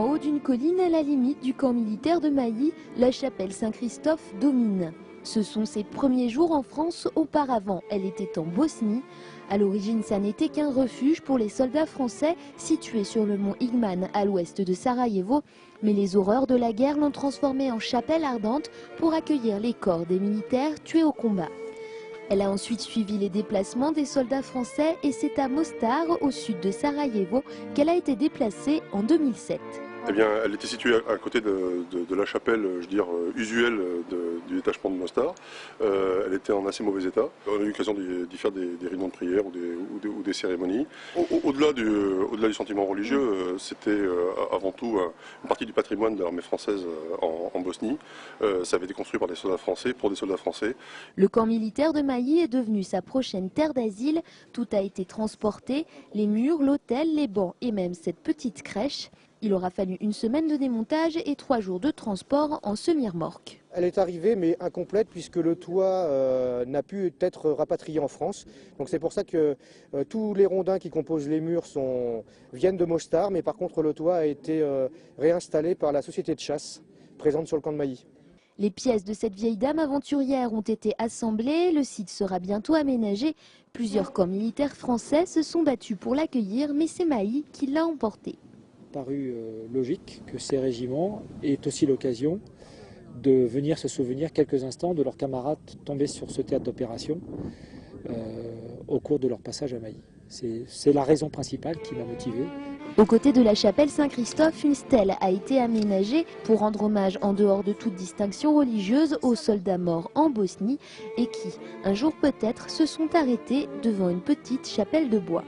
en haut d'une colline à la limite du camp militaire de Mailly, la chapelle Saint-Christophe domine. Ce sont ses premiers jours en France. Auparavant, elle était en Bosnie. À l'origine, ça n'était qu'un refuge pour les soldats français situés sur le mont Igman à l'ouest de Sarajevo. Mais les horreurs de la guerre l'ont transformée en chapelle ardente pour accueillir les corps des militaires tués au combat. Elle a ensuite suivi les déplacements des soldats français et c'est à Mostar, au sud de Sarajevo, qu'elle a été déplacée en 2007. Eh bien, elle était située à côté de la chapelle, je veux dire, usuelle du détachement de Mostar. Elle était en assez mauvais état. On a eu l'occasion d'y faire des réunions de prière ou des cérémonies. Au-delà du sentiment religieux, c'était avant tout une partie du patrimoine de l'armée française en Bosnie. Ça avait été construit par des soldats français, pour des soldats français. Le camp militaire de Mailly est devenu sa prochaine terre d'asile. Tout a été transporté, les murs, l'hôtel, les bancs et même cette petite crèche. Il aura fallu une semaine de démontage et 3 jours de transport en semi-remorque. Elle est arrivée mais incomplète puisque le toit n'a pu être rapatrié en France. Donc c'est pour ça que tous les rondins qui composent les murs viennent de Mostar, mais par contre le toit a été réinstallé par la société de chasse présente sur le camp de Mailly. Les pièces de cette vieille dame aventurière ont été assemblées, le site sera bientôt aménagé. Plusieurs camps militaires français se sont battus pour l'accueillir, mais c'est Mailly qui l'a emporté. Paru logique que ces régiments aient aussi l'occasion de venir se souvenir quelques instants de leurs camarades tombés sur ce théâtre d'opération au cours de leur passage à Mailly. C'est la raison principale qui m'a motivé. Aux côtés de la chapelle Saint-Christophe, une stèle a été aménagée pour rendre hommage en dehors de toute distinction religieuse aux soldats morts en Bosnie et qui, un jour peut-être, se sont arrêtés devant une petite chapelle de bois.